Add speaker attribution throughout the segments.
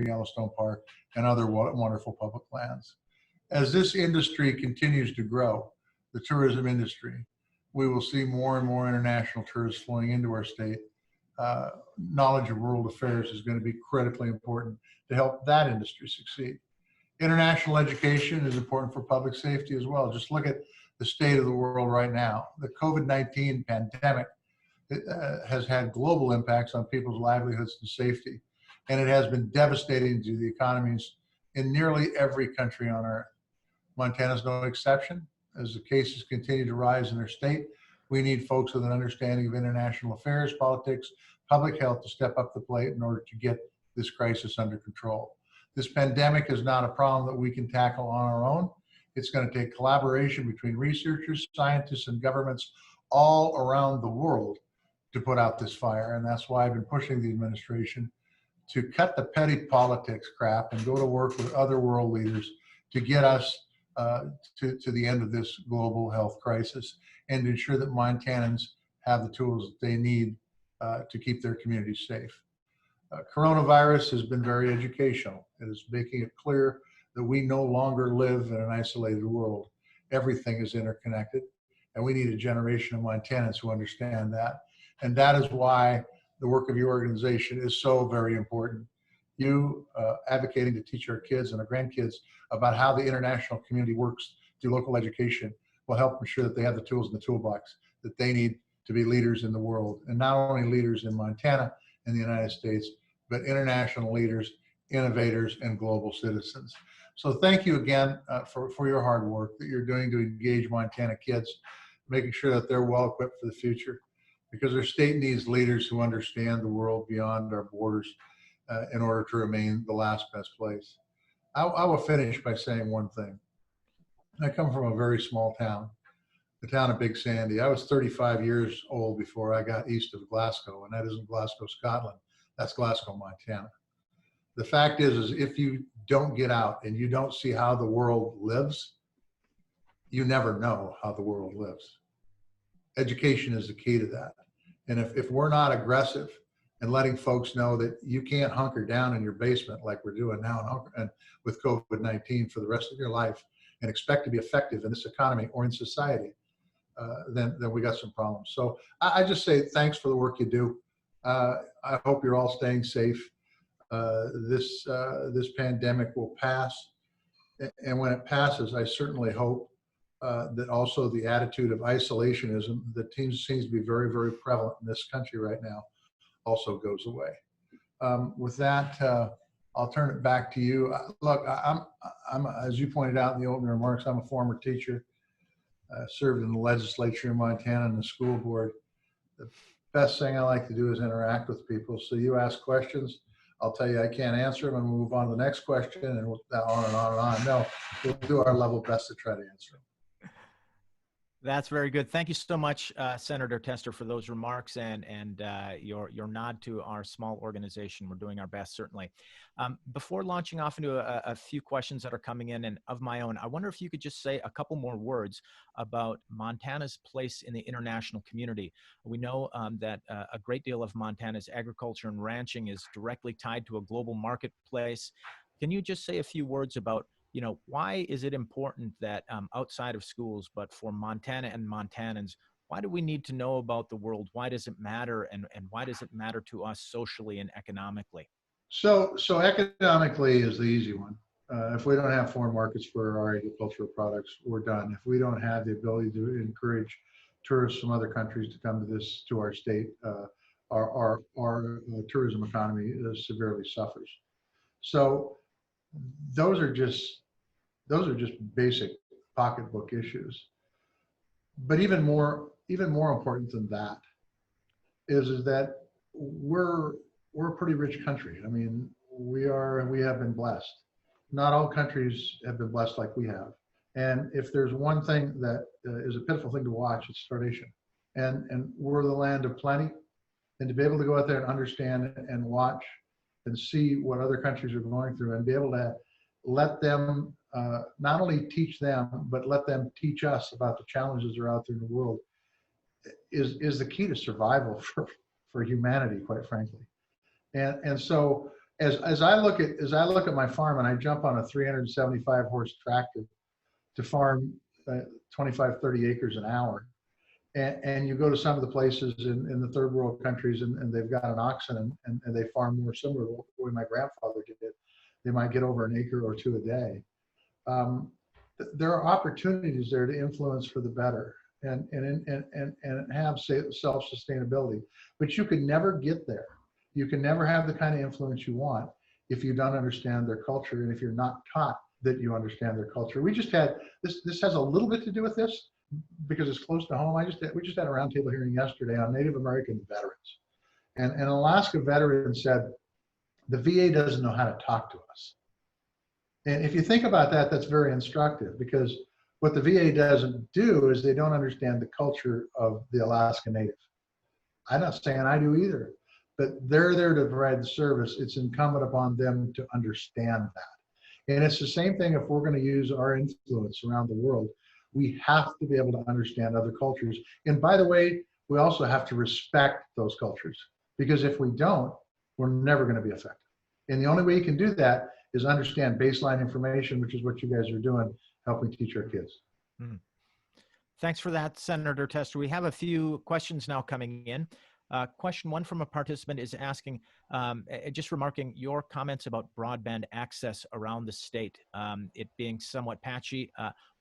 Speaker 1: Yellowstone Park, and other wonderful public lands. As this industry continues to grow, the tourism industry, we will see more and more international tourists flowing into our state. Knowledge of world affairs is going to be critically important to help that industry succeed. International education is important for public safety as well. Just look at the state of the world right now. The COVID-19 pandemic has had global impacts on people's livelihoods and safety, and it has been devastating to the economies in nearly every country on earth. Montana is no exception. As the cases continue to rise in our state, we need folks with an understanding of international affairs, politics, public health to step up the plate in order to get this crisis under control. This pandemic is not a problem that we can tackle on our own. It's going to take collaboration between researchers, scientists, and governments all around the world to put out this fire. And that's why I've been pushing the administration to cut the petty politics crap and go to work with other world leaders to get us to the end of this global health crisis and ensure that Montanans have the tools that they need to keep their communities safe. Coronavirus has been very educational. It is making it clear that we no longer live in an isolated world. Everything is interconnected, and we need a generation of Montanans who understand that. And that is why the work of your organization is so very important. You advocating to teach our kids and our grandkids about how the international community works through local education will help ensure that they have the tools in the toolbox that they need to be leaders in the world. And not only leaders in Montana and the United States, but international leaders, innovators, and global citizens. So thank you again for your hard work that you're doing to engage Montana kids, making sure that they're well equipped for the future, because our state needs leaders who understand the world beyond our borders in order to remain the last best place. I will finish by saying one thing. I come from a very small town, the town of Big Sandy. I was 35 years old before I got east of Glasgow, and that isn't Glasgow, Scotland. That's Glasgow, Montana. The fact is if you don't get out and you don't see how the world lives, you never know how the world lives. Education is the key to that. And if we're not aggressive and letting folks know that you can't hunker down in your basement like we're doing now and with COVID-19 for the rest of your life and expect to be effective in this economy or in society, then we got some problems. So I just say thanks for the work you do. I hope you're all staying safe. This pandemic will pass. And when it passes, I certainly hope that also the attitude of isolationism that seems to be very, very prevalent in this country right now also goes away. With that, I'll turn it back to you. Look, I'm as you pointed out in the opening remarks, I'm a former teacher, served in the legislature in Montana and the school board. The best thing I like to do is interact with people. So you ask questions, I'll tell you I can't answer them, and we'll move on to the next question, and we'll on and on and on. No, we'll do our level best to try to answer them.
Speaker 2: That's very good. Thank you so much, Senator Tester, for those remarks and your nod to our small organization. We're doing our best, certainly. Before launching off into a few questions that are coming in and of my own, I wonder if you could just say a couple more words about Montana's place in the international community. We know that a great deal of Montana's agriculture and ranching is directly tied to a global marketplace. Can you just say a few words about why is it important that outside of schools, but for Montana and Montanans, why do we need to know about the world? Why does it matter? And why does it matter to us socially and economically?
Speaker 1: So economically is the easy one. If we don't have foreign markets for our agricultural products, we're done. If we don't have the ability to encourage tourists from other countries to come to our state, our tourism economy severely suffers. So those are just basic pocketbook issues. But even more important than that is that we're a pretty rich country. I mean, we have been blessed. Not all countries have been blessed like we have. And if there's one thing that is a pitiful thing to watch, it's starvation. And we're the land of plenty. And to be able to go out there and understand and watch and see what other countries are going through and be able to let them not only teach them, but let them teach us about the challenges that are out there in the world is the key to survival for humanity, quite frankly. And so as I look at my farm and I jump on a 375 horse tractor to farm 25, 30 acres an hour, and you go to some of the places in the third world countries and they've got an oxen and they farm more similar to the way my grandfather did. They might get over an acre or two a day. There are opportunities there to influence for the better and have self-sustainability, but you can never get there. You can never have the kind of influence you want if you don't understand their culture and if you're not taught that you understand their culture. We just had this has a little bit to do with this because it's close to home. We just had a roundtable hearing yesterday on Native American veterans, and an Alaska veteran said the VA doesn't know how to talk to us. And if you think about that, that's very instructive, because what the VA doesn't do is they don't understand the culture of the Alaska Native. I'm not saying I do either, but they're there to provide the service. It's incumbent upon them to understand that. And it's the same thing if we're going to use our influence around the world. We have to be able to understand other cultures. And by the way, we also have to respect those cultures, because if we don't, we're never going to be effective. And the only way you can do that is understand baseline information, which is what you guys are doing, helping teach our kids.
Speaker 2: Mm. Thanks for that, Senator Tester. We have a few questions now coming in. Question one from a participant is asking, just remarking your comments about broadband access around the state, it being somewhat patchy.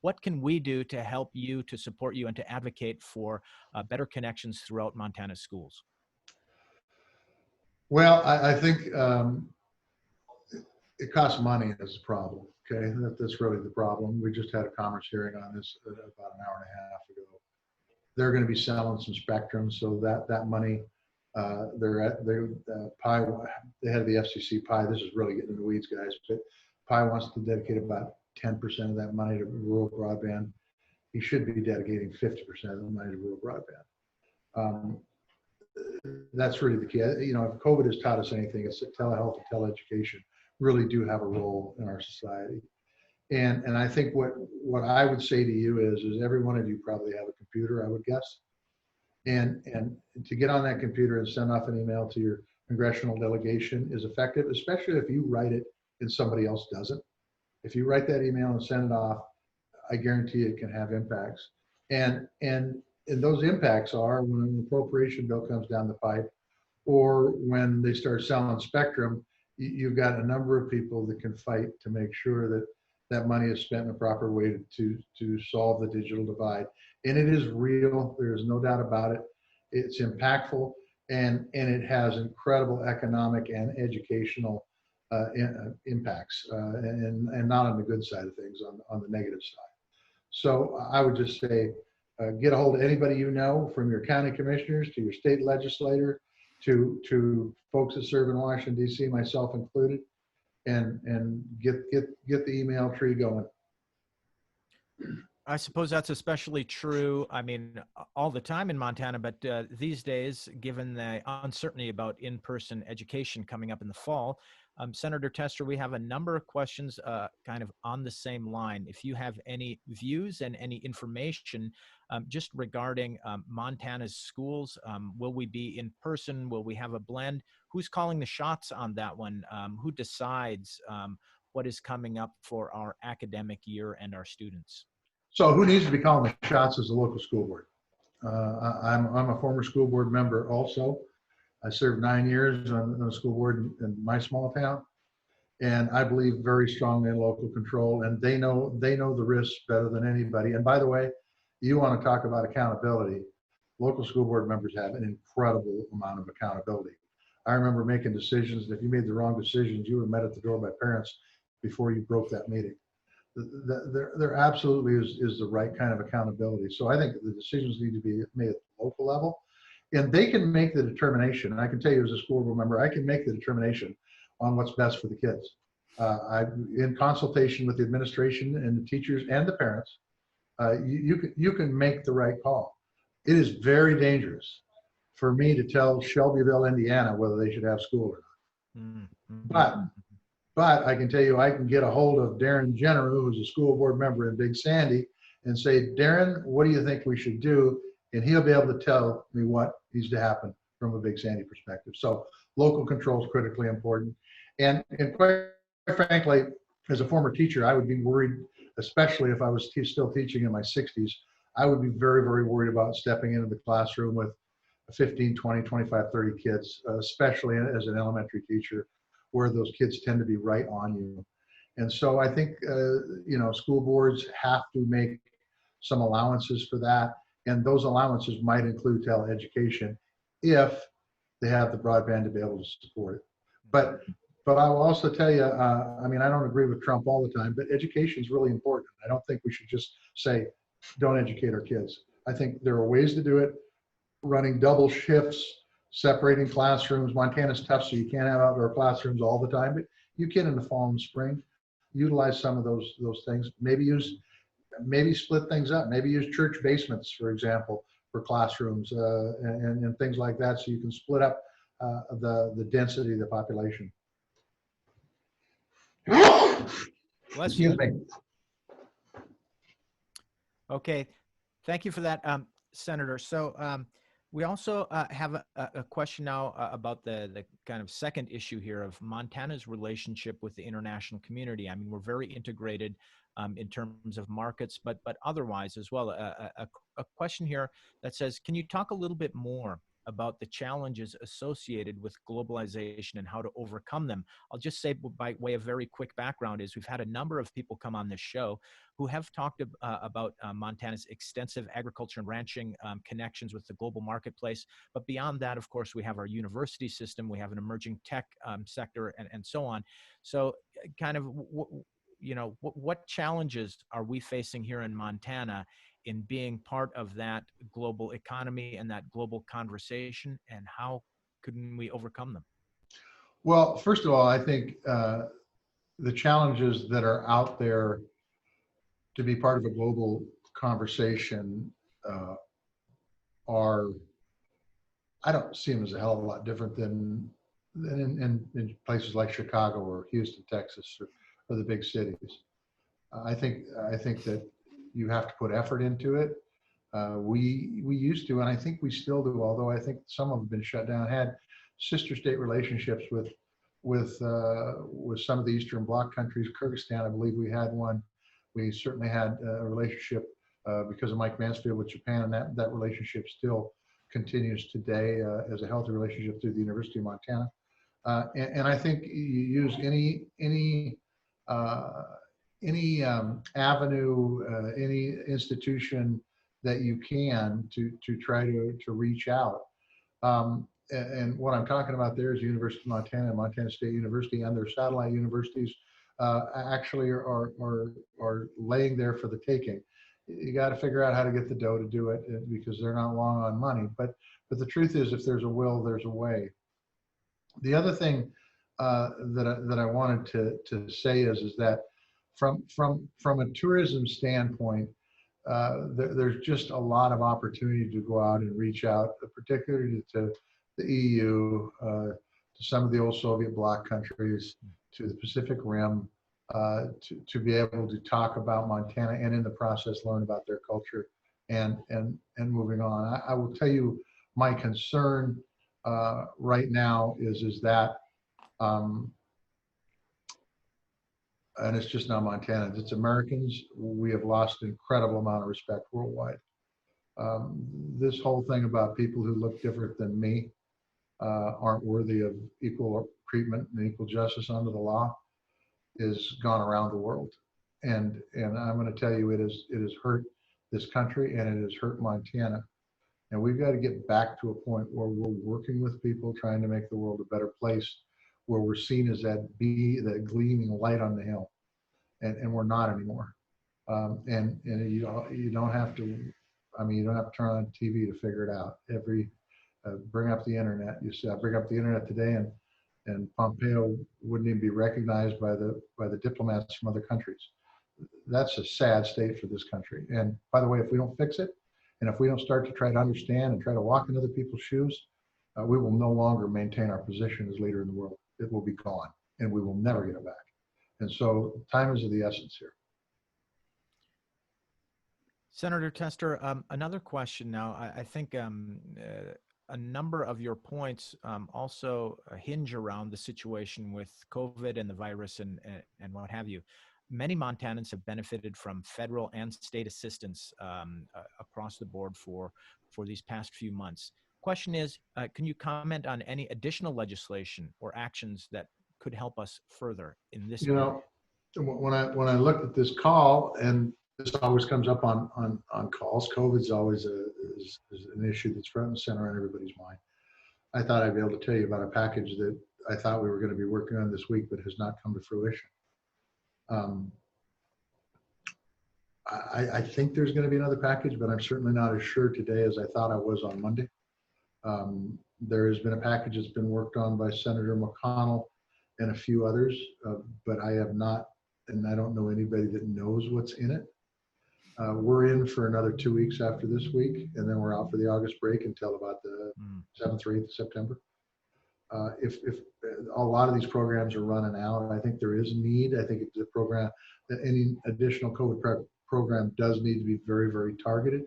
Speaker 2: What can we do to help you, to support you, and to advocate for better connections throughout Montana's schools?
Speaker 1: Well, I think it costs money is the problem. Okay, that's really the problem. We just had a Commerce hearing on this about an hour and a half ago. They're going to be selling some spectrum, so that money, Pi, the head of the FCC, Pi, this is really getting in the weeds, guys, but Pi wants to dedicate about 10% of that money to rural broadband. He should be dedicating 50% of the money to rural broadband. That's really the key. You know, if COVID has taught us anything, it's that telehealth and teleeducation really do have a role in our society. And I think what I would say to you is every one of you probably have a computer, I would guess. And to get on that computer and send off an email to your congressional delegation is effective, especially if you write it and somebody else doesn't. If you write that email and send it off, I guarantee it can have impacts. And those impacts are when an appropriation bill comes down the pipe, or when they start selling spectrum, you've got a number of people that can fight to make sure that that money is spent in a proper way to solve the digital divide. And it is real. There is no doubt about it. It's impactful, and it has incredible economic and educational impacts, and not on the good side of things, on the negative side. So I would just say, get a hold of anybody you know, from your county commissioners to your state legislator to folks that serve in Washington, D.C., myself included, and get the email tree going.
Speaker 2: I suppose that's especially true, I mean, all the time in Montana, but these days, given the uncertainty about in-person education coming up in the fall, Senator Tester, we have a number of questions kind of on the same line. If you have any views and any information just regarding Montana's schools, will we be in person? Will we have a blend? Who's calling the shots on that one? Who decides what is coming up for our academic year and our students?
Speaker 1: So who needs to be calling the shots is the local school board. I'm a former school board member also. I served 9 years on the school board in my small town, and I believe very strongly in local control, and they know the risks better than anybody. And by the way, you want to talk about accountability. Local school board members have an incredible amount of accountability. I remember making decisions that if you made the wrong decisions, you were met at the door by parents before you broke that meeting. There absolutely is the right kind of accountability. So I think the decisions need to be made at the local level, and they can make the determination. And I can tell you as a school board member, I can make the determination on what's best for the kids. In consultation with the administration and the teachers and the parents, you can make the right call. It is very dangerous for me to tell Shelbyville, Indiana, whether they should have school or not. Mm-hmm. But I can tell you, I can get a hold of Darren Jenner, who's a school board member in Big Sandy, and say, Darren, what do you think we should do? And he'll be able to tell me what needs to happen from a Big Sandy perspective. So local control is critically important. And quite frankly, as a former teacher, I would be worried, especially if I was still teaching in my 60s. I would be very, very worried about stepping into the classroom with 15, 20, 25, 30 kids, especially as an elementary teacher, where those kids tend to be right on you. And so I think, school boards have to make some allowances for that. And those allowances might include teleeducation if they have the broadband to be able to support it. But I will also tell you, I don't agree with Trump all the time, but education is really important. I don't think we should just say, don't educate our kids. I think there are ways to do it. Running double shifts, separating classrooms. Montana's tough, so you can't have outdoor classrooms all the time, but you can in the fall and spring. Utilize some of those things. Maybe split things up. Maybe use church basements, for example, for classrooms and things like that, so you can split up the density of the population.
Speaker 2: Bless you.
Speaker 1: Excuse me.
Speaker 2: Okay, thank you for that, Senator. So we also have a question now about the kind of second issue here of Montana's relationship with the international community. I mean, we're very integrated in terms of markets, but otherwise as well. A question here that says, can you talk a little bit more about the challenges associated with globalization and how to overcome them? I'll just say by way of very quick background is we've had a number of people come on this show who have talked about Montana's extensive agriculture and ranching connections with the global marketplace. But beyond that, of course, we have our university system, we have an emerging tech sector, and so on. So kind of, what challenges are we facing here in Montana in being part of that global economy and that global conversation, and how can we overcome them?
Speaker 1: Well, first of all, I think the challenges that are out there to be part of a global conversation I don't see them as a hell of a lot different than in places like Chicago or Houston, Texas, or the big cities. I think that you have to put effort into it. We used to, and I think we still do, although I think some of them have been shut down, had sister state relationships with some of the Eastern Bloc countries. Kyrgyzstan, I believe we had one. We certainly had a relationship because of Mike Mansfield with Japan, and that relationship still continues today as a healthy relationship through the University of Montana. And I think you use any avenue, any institution that you can to try to reach out. And what I'm talking about there is University of Montana and Montana State University and their satellite universities actually are laying there for the taking. You got to figure out how to get the dough to do it because they're not long on money. But the truth is, if there's a will, there's a way. The other thing that I wanted to say is that from a tourism standpoint, there's just a lot of opportunity to go out and reach out, particularly to the EU, to some of the old Soviet bloc countries, to the Pacific Rim, to be able to talk about Montana and in the process learn about their culture and moving on. I will tell you my concern right now is that and it's just not Montanans, it's Americans. We have lost an incredible amount of respect worldwide. This whole thing about people who look different than me aren't worthy of equal treatment and equal justice under the law is gone around the world. And I'm going to tell you, it has hurt this country and it has hurt Montana. And we've got to get back to a point where we're working with people, trying to make the world a better place, where we're seen as that gleaming light on the hill, and we're not anymore. And you don't have to. I mean, you don't have to turn on TV to figure it out. Bring up the internet. You see, I bring up the internet today, and Pompeo wouldn't even be recognized by the diplomats from other countries. That's a sad state for this country. And by the way, if we don't fix it, and if we don't start to try to understand and try to walk in other people's shoes, we will no longer maintain our position as leader in the world. It will be gone, and we will never get it back. And so time is of the essence here.
Speaker 2: Senator Tester, another question now. I think a number of your points also hinge around the situation with COVID and the virus and what have you. Many Montanans have benefited from federal and state assistance across the board for these past few months. Question is, can you comment on any additional legislation or actions that could help us further in this
Speaker 1: You
Speaker 2: area?
Speaker 1: know, when I looked at this call, and this always comes up on calls, COVID's always is an issue that's front and center on everybody's mind. I thought I'd be able to tell you about a package that I thought we were going to be working on this week, but has not come to fruition. I think there's going to be another package, but I'm certainly not as sure today as I thought I was on Monday. There has been a package that's been worked on by Senator McConnell and a few others, but I have not, and I don't know anybody that knows what's in it. We're in for another 2 weeks after this week, and then we're out for the August break until about the 7th or 8th of September. If a lot of these programs are running out, I think there is a need. I think it's a program that any additional COVID program does need to be very, very targeted,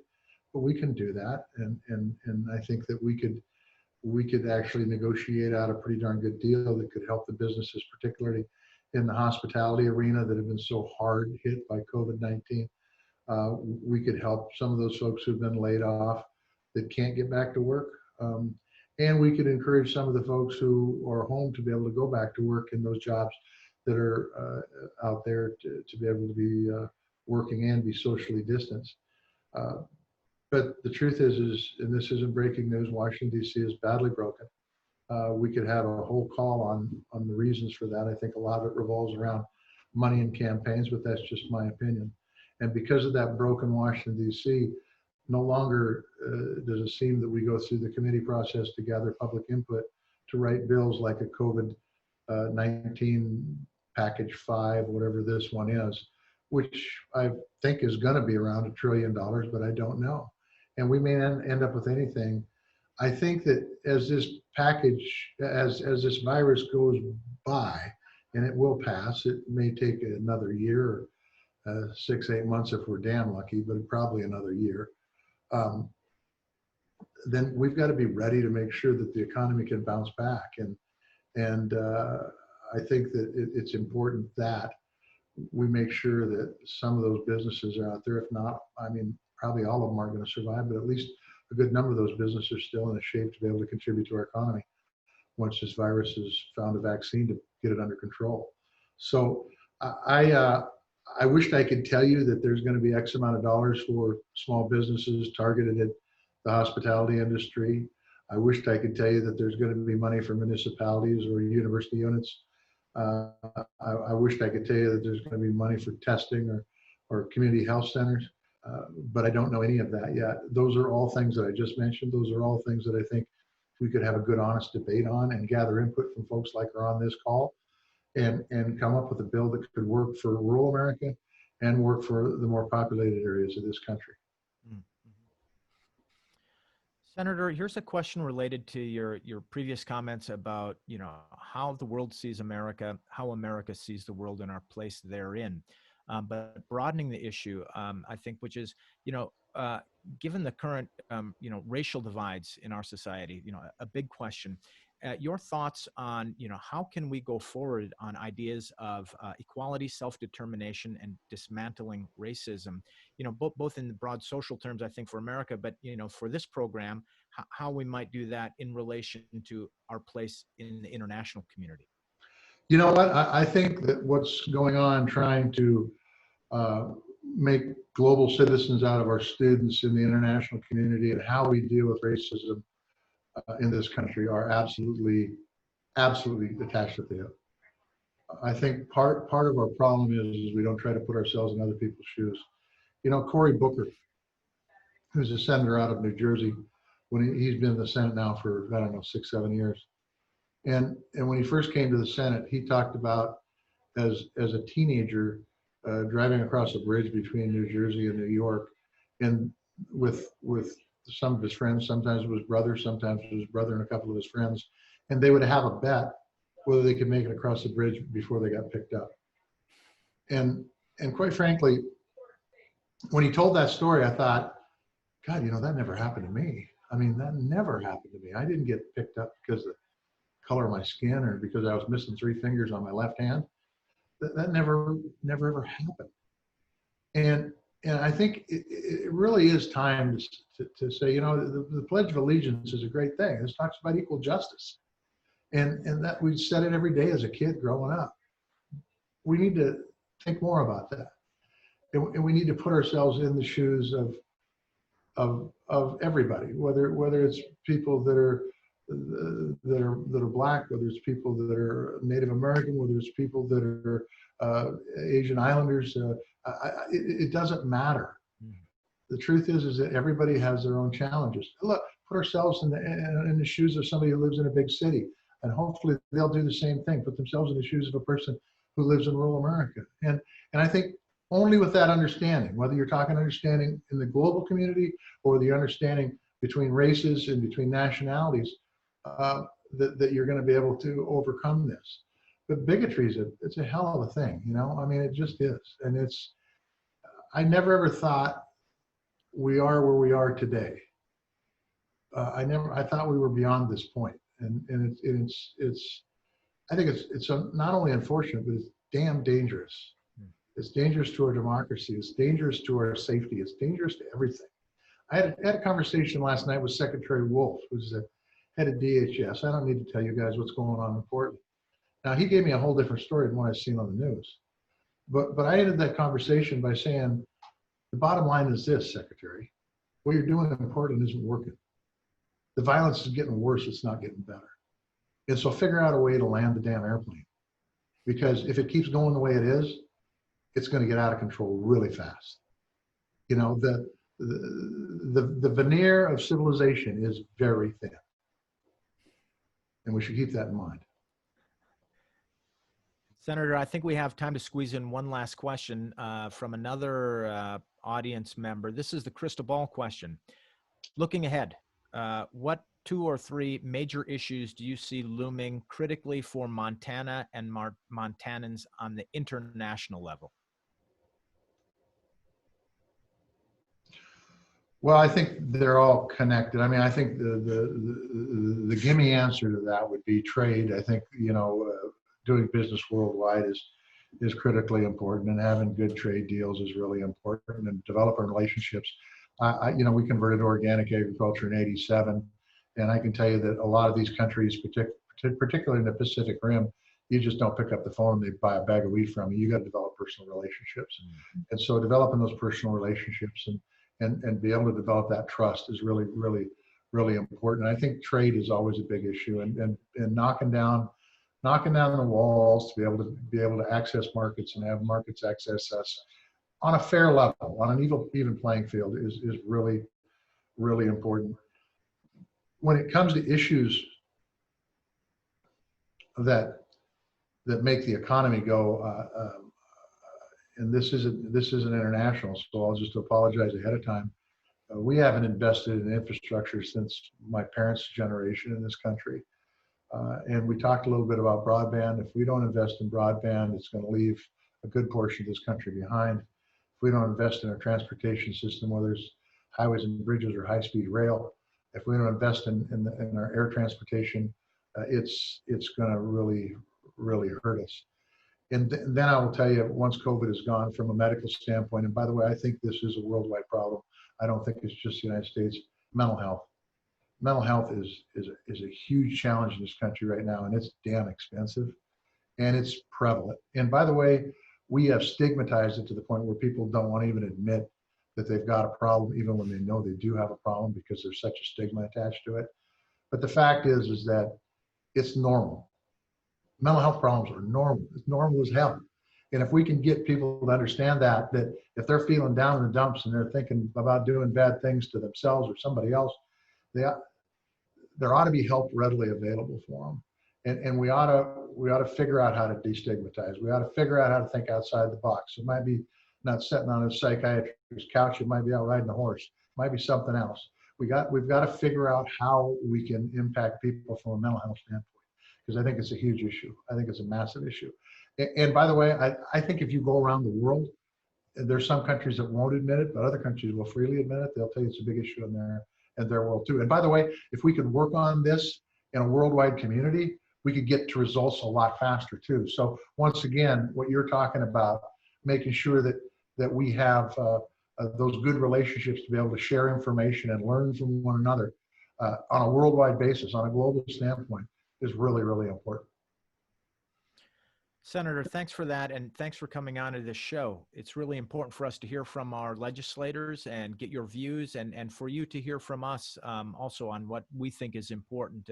Speaker 1: but we can do that. And I think that we could actually negotiate out a pretty darn good deal that could help the businesses, particularly in the hospitality arena that have been so hard hit by COVID-19. We could help some of those folks who've been laid off that can't get back to work. And we could encourage some of the folks who are home to be able to go back to work in those jobs that are out there to be able to be working and be socially distanced. But the truth is, and this isn't breaking news, Washington, D.C. is badly broken. We could have a whole call on the reasons for that. I think a lot of it revolves around money and campaigns, but that's just my opinion. And because of that broken Washington, D.C., no longer does it seem that we go through the committee process to gather public input to write bills like a COVID-19 package 5, whatever this one is, which I think is going to be around $1 trillion, but I don't know. And we may end up with anything. I think that as this package, as this virus goes by, and it will pass, it may take another year, 6-8 months if we're damn lucky, but probably another year. Then we've got to be ready to make sure that the economy can bounce back. And I think that it's important that we make sure that some of those businesses are out there. If not, I mean, probably all of them aren't going to survive, but at least a good number of those businesses are still in a shape to be able to contribute to our economy once this virus has found a vaccine to get it under control. So I wished I could tell you that there's going to be X amount of dollars for small businesses targeted at the hospitality industry. I wished I could tell you that there's going to be money for municipalities or university units. I wished I could tell you that there's going to be money for testing or community health centers, but I don't know any of that yet. Those are all things that I just mentioned. Those are all things that I think we could have a good, honest debate on and gather input from folks like are on this call and come up with a bill that could work for rural America and work for the more populated areas of this country.
Speaker 2: Senator, here's a question related to your previous comments about, how the world sees America, how America sees the world and our place therein. But broadening the issue, I think, which is, given the current, racial divides in our society, a big question. Your thoughts on, how can we go forward on ideas of equality, self-determination, and dismantling racism, both in the broad social terms, I think, for America, but, for this program, how we might do that in relation to our place in the international community.
Speaker 1: You know what? I think that what's going on trying to make global citizens out of our students in the international community and how we deal with racism in this country are absolutely attached at the hip. I think part of our problem is we don't try to put ourselves in other people's shoes. Cory Booker, who's a senator out of New Jersey, when he's been in the Senate now for, 6-7 years. And when he first came to the Senate, he talked about as a teenager driving across a bridge between New Jersey and New York, and with some of his friends, sometimes it was brother, sometimes it was brother and a couple of his friends, and they would have a bet whether they could make it across the bridge before they got picked up. And quite frankly, when he told that story, I thought, God, that never happened to me. I mean, that never happened to me. I didn't get picked up because of the color of my skin or because I was missing 3 fingers on my left hand. That never ever happened. And I think it really is time to say, you know, the Pledge of Allegiance is a great thing. This talks about equal justice. And that we said it every day as a kid growing up. We need to think more about that. And we need to put ourselves in the shoes of everybody, whether it's people that are Black, whether it's people that are Native American, whether it's people that are Asian Islanders. It doesn't matter. The truth is that everybody has their own challenges. Look, put ourselves in the shoes of somebody who lives in a big city, and hopefully they'll do the same thing. Put themselves in the shoes of a person who lives in rural America, and I think only with that understanding, whether you're talking understanding in the global community or the understanding between races and between nationalities, that you're going to be able to overcome this. But bigotry it's a hell of a thing, you know. I mean, it just is, and I never ever thought we are where we are today. I thought we were beyond this point, and it's I think it's not only unfortunate, but it's damn dangerous. It's dangerous to our democracy. It's dangerous to our safety. It's dangerous to everything. I had a conversation last night with Secretary Wolf, who's the head of DHS. I don't need to tell you guys what's going on in Portland. Now, he gave me a whole different story than what I've seen on the news. But I ended that conversation by saying, the bottom line is this, Secretary. What you're doing in Portland isn't working. The violence is getting worse. It's not getting better. And so figure out a way to land the damn airplane. Because if it keeps going the way it is, it's going to get out of control really fast. You know, the veneer of civilization is very thin. And we should keep that in mind.
Speaker 2: Senator, I think we have time to squeeze in one last question from another audience member. This is the crystal ball question. Looking ahead, what 2 or 3 major issues do you see looming critically for Montana and Montanans on the international level?
Speaker 1: Well, I think they're all connected. I mean, I think the gimme answer to that would be trade. I think, you know, doing business worldwide is critically important, and having good trade deals is really important, and developing relationships. You know, we converted to organic agriculture in '87, and I can tell you that a lot of these countries, particularly in the Pacific Rim, you just don't pick up the phone and they buy a bag of wheat from you. You got to develop personal relationships. And so developing those personal relationships and be able to develop that trust is really, really, really important. And I think trade is always a big issue, and knocking down the walls to be able to access markets and have markets access us on a fair level, on an even playing field is really, really important. When it comes to issues that make the economy go, and this isn't international, so I'll just apologize ahead of time. We haven't invested in infrastructure since my parents' generation in this country. And we talked a little bit about broadband. If we don't invest in broadband, it's going to leave a good portion of this country behind. If we don't invest in our transportation system, whether it's highways and bridges or high-speed rail, if we don't invest in our air transportation, it's going to really, really hurt us. And then I will tell you, once COVID is gone from a medical standpoint, and by the way, I think this is a worldwide problem. I don't think it's just the United States. Mental health. Mental health is a huge challenge in this country right now, and it's damn expensive, and it's prevalent. And by the way, we have stigmatized it to the point where people don't want to even admit that they've got a problem, even when they know they do have a problem, because there's such a stigma attached to it. But the fact is that it's normal. Mental health problems are normal. It's normal as hell. And if we can get people to understand that if they're feeling down in the dumps and they're thinking about doing bad things to themselves or somebody else, there ought to be help readily available for them. And we ought to figure out how to destigmatize. We ought to figure out how to think outside the box. It might be not sitting on a psychiatrist's couch. It might be out riding a horse. It might be something else. We've got to figure out how we can impact people from a mental health standpoint, because I think it's a huge issue. I think it's a massive issue. And by the way, I think if you go around the world, there's some countries that won't admit it, but other countries will freely admit it. They'll tell you it's a big issue and their world too. And by the way, if we could work on this in a worldwide community, we could get to results a lot faster too. So once again, what you're talking about, making sure that we have those good relationships to be able to share information and learn from one another on a worldwide basis, on a global standpoint, is really, really important.
Speaker 2: Senator, thanks for that, and thanks for coming on to this show. It's really important for us to hear from our legislators and get your views, and for you to hear from us also on what we think is important.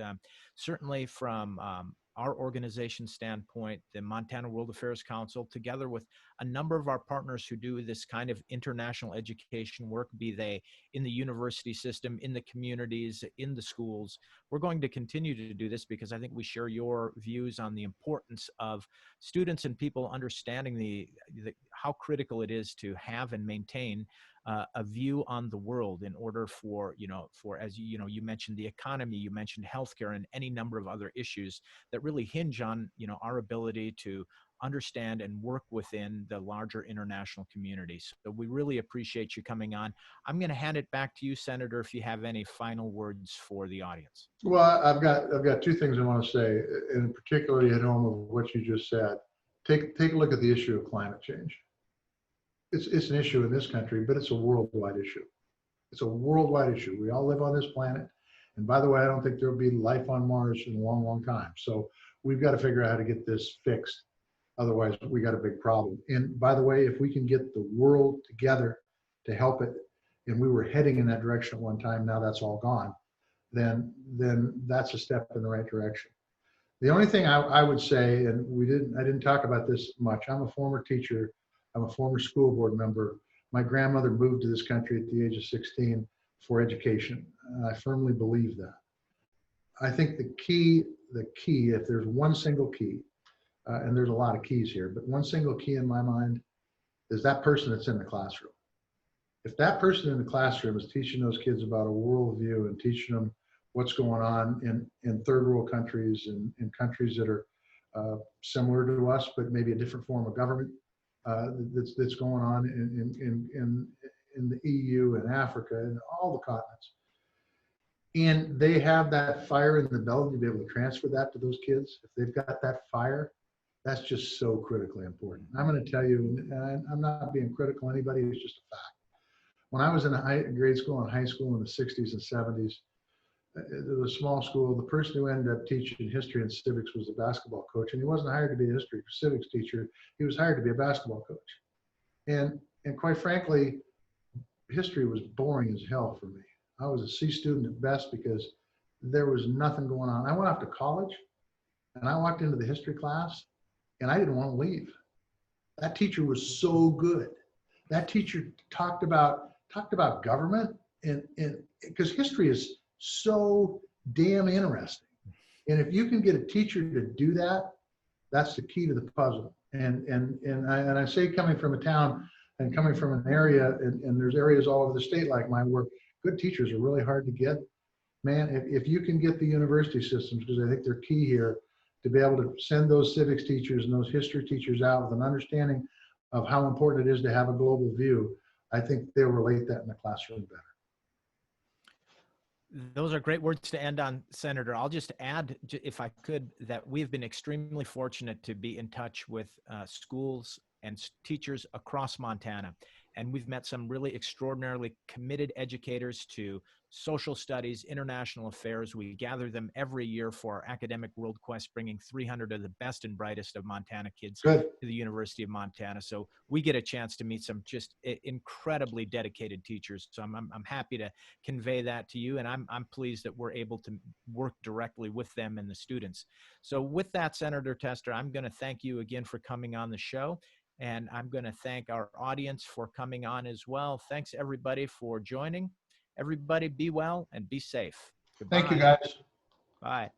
Speaker 2: Certainly from our organization standpoint, the Montana World Affairs Council, together with a number of our partners who do this kind of international education work, be they in the university system, in the communities, in the schools, we're going to continue to do this because I think we share your views on the importance of students and people understanding how critical it is to have and maintain a view on the world in order for, as you mentioned the economy, you mentioned healthcare, and any number of other issues that really hinge on, our ability to understand and work within the larger international community. So we really appreciate you coming on. I'm going to hand it back to you, Senator, if you have any final words for the audience.
Speaker 1: Well, I've got two things I want to say, and particularly at home of what you just said. Take a look at the issue of climate change. It's an issue in this country, but it's a worldwide issue. It's a worldwide issue. We all live on this planet. And by the way, I don't think there'll be life on Mars in a long, long time. So we've got to figure out how to get this fixed. Otherwise, we got a big problem. And by the way, if we can get the world together to help it, and we were heading in that direction at one time, now that's all gone, then that's a step in the right direction. The only thing I would say, and I didn't talk about this much, I'm a former teacher, I'm a former school board member. My grandmother moved to this country at the age of 16 for education. And I firmly believe that. I think the key, if there's one single key, and there's a lot of keys here, but one single key in my mind is that person that's in the classroom. If that person in the classroom is teaching those kids about a worldview and teaching them what's going on in third world countries and in countries that are similar to us, but maybe a different form of government that's going on in the EU and Africa and all the continents. And they have that fire in the belly to be able to transfer that to those kids. If they've got that fire, that's just so critically important. I'm going to tell you, and I'm not being critical of anybody, it's just a fact. When I was in grade school and high school in the 60s and 70s, it was a small school. The person who ended up teaching history and civics was the basketball coach, and he wasn't hired to be a history or civics teacher. He was hired to be a basketball coach. And quite frankly, history was boring as hell for me. I was a C student at best because there was nothing going on. I went off to college and I walked into the history class and I didn't want to leave. That teacher was so good. That teacher talked about government and because history is so damn interesting. And if you can get a teacher to do that, that's the key to the puzzle. And I say, coming from a town and coming from an area, and there's areas all over the state like mine where good teachers are really hard to get. Man, if you can get the university systems, because I think they're key here, to be able to send those civics teachers and those history teachers out with an understanding of how important it is to have a global view, I think they'll relate that in the classroom better.
Speaker 2: Those are great words to end on, Senator. I'll just add, if I could, that we've been extremely fortunate to be in touch with schools and teachers across Montana. And we've met some really extraordinarily committed educators to social studies, international affairs. We gather them every year for our academic World Quest, bringing 300 of the best and brightest of Montana kids to the University of Montana. So we get a chance to meet some just incredibly dedicated teachers. So I'm happy to convey that to you. And I'm pleased that we're able to work directly with them and the students. So with that, Senator Tester, I'm going to thank you again for coming on the show. And I'm going to thank our audience for coming on as well. Thanks, everybody, for joining. Everybody be well and be safe. Goodbye.
Speaker 1: Thank you, guys.
Speaker 2: Bye.